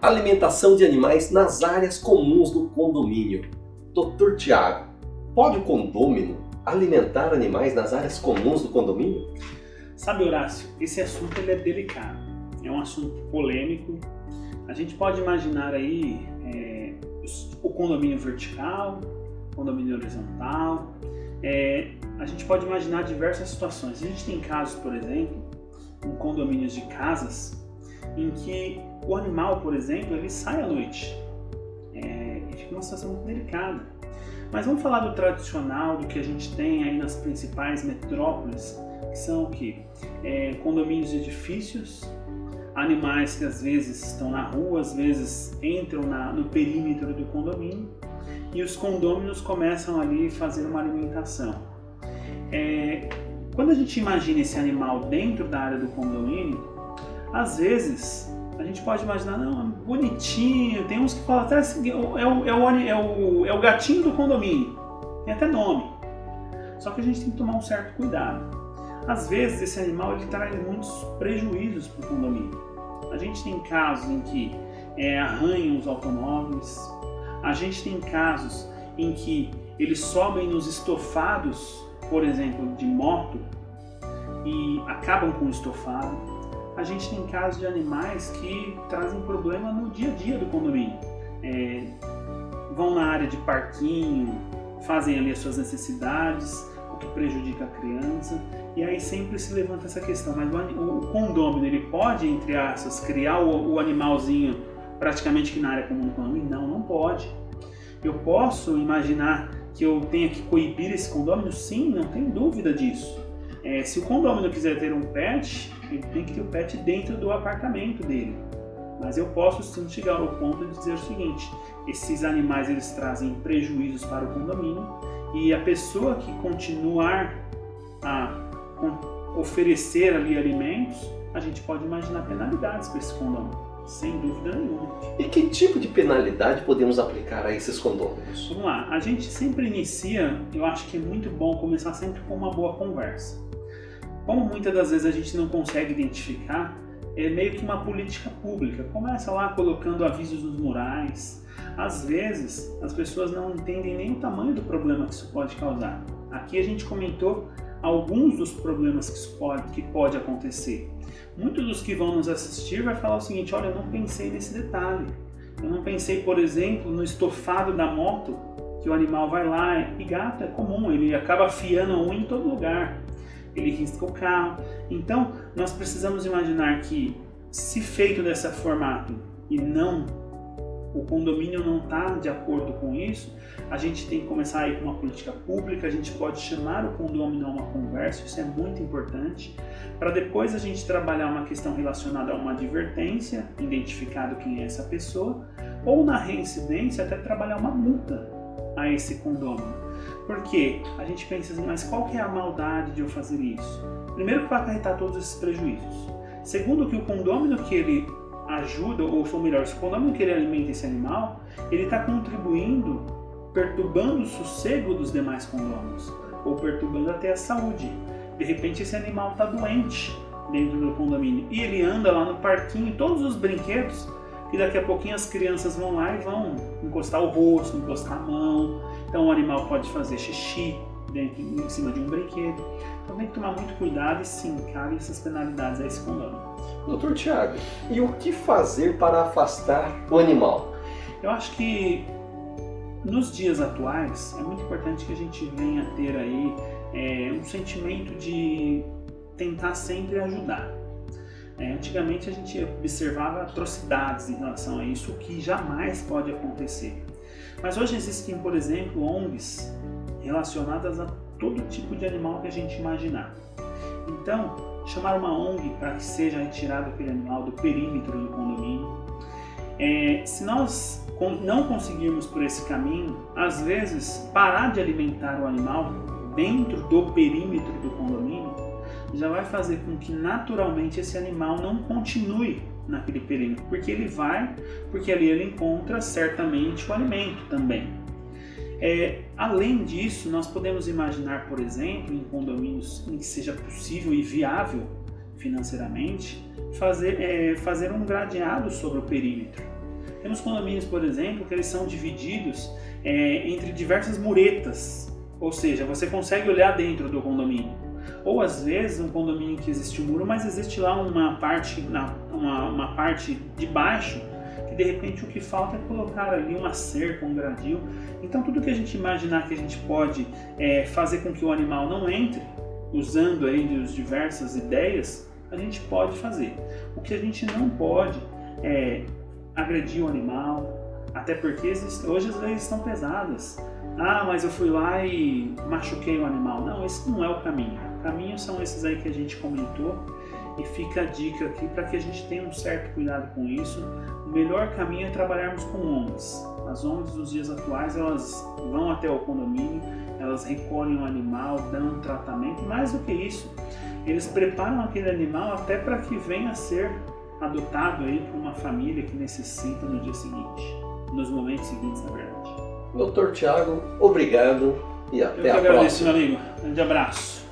Alimentação de animais nas áreas comuns do condomínio. Dr. Tiago, pode o condômino alimentar animais nas áreas comuns do condomínio? Sabe, Horácio, esse assunto ele é delicado, é um assunto polêmico. A gente pode imaginar aí o condomínio vertical, condomínio horizontal, a gente pode imaginar diversas situações. A gente tem casos, por exemplo, em condomínios de casas, em que o animal, por exemplo, ele sai à noite e fica uma situação muito delicada. Mas vamos falar do tradicional, do que a gente tem aí nas principais metrópoles, que são o quê? Condomínios de edifícios, animais que às vezes estão na rua, às vezes entram no perímetro do condomínio, e os condôminos começam ali a fazer uma alimentação. Quando a gente imagina esse animal dentro da área do condomínio, às vezes a gente pode imaginar, não, é bonitinho, tem uns que falam até assim, é o gatinho do condomínio, tem até nome. Só que a gente tem que tomar um certo cuidado. Às vezes esse animal ele traz muitos prejuízos para o condomínio. A gente tem casos em que arranham os automóveis, a gente tem casos em que eles sobem nos estofados, por exemplo, de moto e acabam com o estofado. A gente tem casos de animais que trazem problema no dia a dia do condomínio. Vão na área de parquinho, fazem ali as suas necessidades, o que prejudica a criança. E aí sempre se levanta essa questão, mas o condômino ele pode, entre aspas, criar o animalzinho praticamente que na área comum do condomínio? Não, não pode. Eu posso imaginar que eu tenha que coibir esse condômino? Sim, não tem dúvida disso. Se o condômino quiser ter um pet, ele tem que ter o pet dentro do apartamento dele. Mas eu posso sim chegar ao ponto de dizer o seguinte: esses animais eles trazem prejuízos para o condomínio e a pessoa que continuar a oferecer ali alimentos, a gente pode imaginar penalidades para esse condômino, sem dúvida nenhuma. E que tipo de penalidade podemos aplicar a esses condôminos? Vamos lá, a gente sempre inicia, eu acho que é muito bom começar sempre com uma boa conversa. Como muitas das vezes a gente não consegue identificar, é meio que uma política pública. Começa lá colocando avisos nos murais. Às vezes as pessoas não entendem nem o tamanho do problema que isso pode causar. Aqui a gente comentou alguns dos problemas que pode acontecer. Muitos dos que vão nos assistir vai falar o seguinte: olha, eu não pensei nesse detalhe. Eu não pensei, por exemplo, no estofado da moto, que o animal vai lá, e gato é comum, ele acaba afiando a unha em todo lugar. Ele risca o carro. Então, nós precisamos imaginar que, se feito desse formato e o condomínio não está de acordo com isso, a gente tem que começar a ir com uma política pública. A gente pode chamar o condomínio a uma conversa, isso é muito importante, para depois a gente trabalhar uma questão relacionada a uma advertência, identificado quem é essa pessoa, ou na reincidência até trabalhar uma multa a esse condômino. Porque a gente pensa assim, mas qual que é a maldade de eu fazer isso? Primeiro, que vai acarretar todos esses prejuízos. Segundo, que o condômino que ele ajuda, ou melhor, se o condômino que ele alimenta esse animal, ele está contribuindo, perturbando o sossego dos demais condôminos, ou perturbando até a saúde. De repente esse animal está doente dentro do condomínio e ele anda lá no parquinho, todos os brinquedos, que daqui a pouquinho as crianças vão lá e vão encostar o rosto, encostar a mão. Então o animal pode fazer xixi em cima de um brinquedo. Então tem que tomar muito cuidado e sim, cabe essas penalidades a esse condômino. Dr. Tiago, e o que fazer para afastar o animal? Eu acho que nos dias atuais é muito importante que a gente venha a ter aí um sentimento de tentar sempre ajudar. Antigamente a gente observava atrocidades em relação a isso, o que jamais pode acontecer. Mas hoje existem, por exemplo, ONGs relacionadas a todo tipo de animal que a gente imaginar. Então, chamar uma ONG para que seja retirado aquele animal do perímetro do condomínio. Se nós não conseguirmos por esse caminho, às vezes parar de alimentar o animal dentro do perímetro do condomínio já vai fazer com que naturalmente esse animal não continue naquele perímetro, porque ali ele encontra certamente o alimento também. Além disso, nós podemos imaginar, por exemplo, em condomínios em que seja possível e viável financeiramente, fazer um gradeado sobre o perímetro. Temos condomínios, por exemplo, que eles são divididos entre diversas muretas, ou seja, você consegue olhar dentro do condomínio. Ou às vezes um condomínio que existe um muro, mas existe lá uma parte de baixo que de repente o que falta é colocar ali uma cerca, um gradil. Então tudo que a gente imaginar que a gente pode fazer com que o animal não entre, usando aí as diversas ideias, a gente pode fazer. O que a gente não pode é agredir o animal, até porque hoje as leis estão pesadas. Ah, mas eu fui lá e machuquei o animal. Não, esse não é o caminho. O caminho são esses aí que a gente comentou, e fica a dica aqui para que a gente tenha um certo cuidado com isso. O melhor caminho é trabalharmos com ONGs. As ONGs dos dias atuais, elas vão até o condomínio, elas recolhem o animal, dão um tratamento, e mais do que isso, eles preparam aquele animal até para que venha a ser adotado aí por uma família que necessita no dia seguinte, nos momentos seguintes, na verdade. Dr. Thiago, obrigado e até a próxima. Eu que agradeço, meu amigo. Um grande abraço.